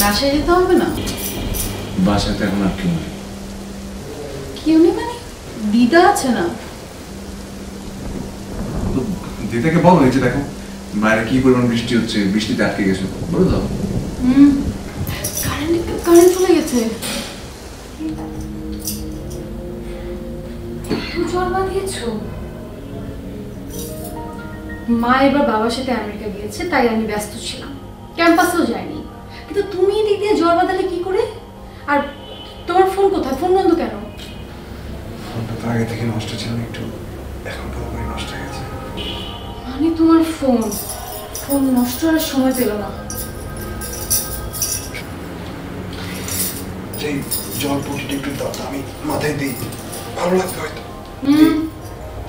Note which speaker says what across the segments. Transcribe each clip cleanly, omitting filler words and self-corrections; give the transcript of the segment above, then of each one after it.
Speaker 1: বাসায় যেতে হবে না?
Speaker 2: বাসাতে এখন আর কেউ নেই।
Speaker 1: কেউ নেই মানে? দিদা আছে না?
Speaker 2: দিদাকে বলো, এই যে দেখো বাইরে কি পরিমাণ বৃষ্টি হচ্ছে, বৃষ্টিতে আটকে গেছে, বলে দাও।
Speaker 1: কারেন্ট চলে গেছে। জ্বর বাঁধিয়েছো? মা এবার বাবার সাথে আমেরিকা গিয়েছে, তাই আমি ব্যস্ত ছিলাম, ক্যাম্পাসেও যাইনি। কিন্তু তুমি দিক দিয়ে জ্বর বাঁধালে কি করে? আর তোমার ফোন কোথায়? ফোন বন্ধ কেন?
Speaker 2: ফোনটা তো আগে থেকে নষ্ট ছিল, একটু এখন পুরোপুরি নষ্ট হয়ে গেছে।
Speaker 1: মানে তোমার ফোন নষ্ট হওয়ার সময় পেল না?
Speaker 2: যে জল পটিটা একটু দাও, আমি মাথায় দিই, ভালো লাগবে হয়তো।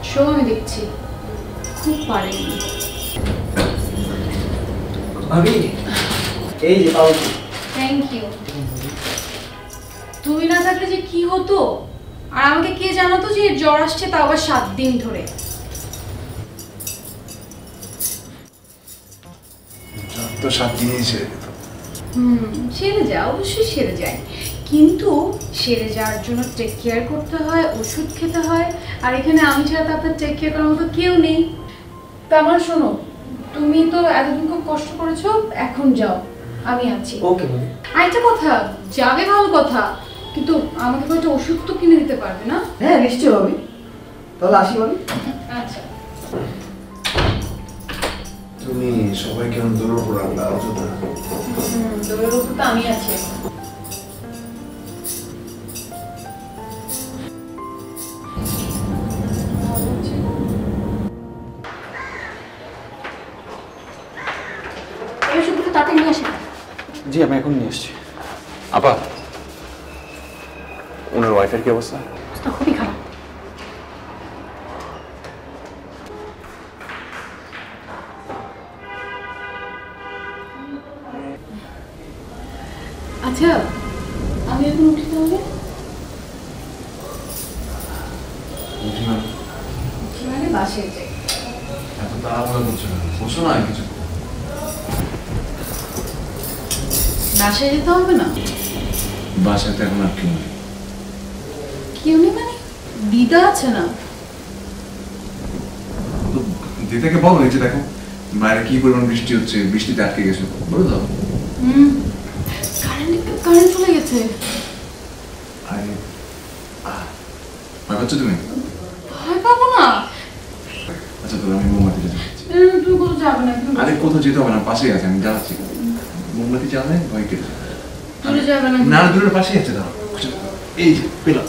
Speaker 1: শো, আমি দেখছি খুব পারেনি।
Speaker 3: ভাবি এই যে পাও।
Speaker 1: Thank you. তুমি না থাকলে যে কি হতো, আর আমাকে কে জানাতো যে জ্বর আসছে, তাও আবার 7 দিন ধরে।
Speaker 2: তো 7 দিনই ছেড়ে যেত।
Speaker 1: সেরে যায়, অবশ্যই সেরে যায়, কিন্তু সেরে যাওয়ার জন্য টেক কেয়ার করতে হয়, ওষুধ খেতে হয়। আর এখানে আমি ছাড়া তো আপনার টেক কেয়ার করার মতো কেউ নেই। তা আমার শোনো, তুমি তো এতদিন খুব কষ্ট করেছো, এখন যাও, আমি আছি।
Speaker 3: ওকে ভাবি।
Speaker 1: আরেকটা কথা, যাবে ভালো কথা, কিন্তু আমাকে কয়েকটা ওষুধ তো কিনে দিতে পারবে না?
Speaker 3: হ্যাঁ নিশ্চয় ভাবি, তাহলে আসি ভাবি।
Speaker 1: আচ্ছা।
Speaker 2: তুমি সবাইকে দৌড় উপর আনলা, অযথা।
Speaker 1: দৌড়ের উপর তো আমি আছি। এই ওষুধগুলো তাড়াতাড়ি নিয়ে আসেন।
Speaker 4: জি আমি এখন নিয়ে এসছি। আপা, ওনার ওয়াইফের কি অবস্থা?
Speaker 1: খুবই খারাপ। আচ্ছা, আমি এখন উঠি তাহলে? মানে বাসায় যাই।
Speaker 2: এত তাড়াহুড়া করছো না, বসো না কিছু।
Speaker 1: বাসায় যেতে হবে না?
Speaker 2: বাসাতে এখন আর কেউ নেই।
Speaker 1: কেউ নেই মানে? দিদা আছে না?
Speaker 2: দিদাকে বলো, এই যে দেখো বাইরে কি পরিমাণ বৃষ্টি হচ্ছে, বৃষ্টিতে আটকে গেছে, বলে দাও।
Speaker 1: কারেন্ট চলে গেছে।
Speaker 2: ভয় পাচ্ছ তুমি?
Speaker 1: ভয় পাবো না।
Speaker 2: আচ্ছা তো আমি মোমবাতি যেতে।
Speaker 1: তুমি কোথাও যাবে না?
Speaker 2: আরে কোথাও যেতে হবে না, পাশেই আছে, আমি যাচ্ছি। মোমবাতি জ্বালালে ভয় কেটে যাবে।
Speaker 1: দূরে যাবে না?
Speaker 2: না, দূরের পাশেই আছে, দাঁড়াও। এই যে পেলাম।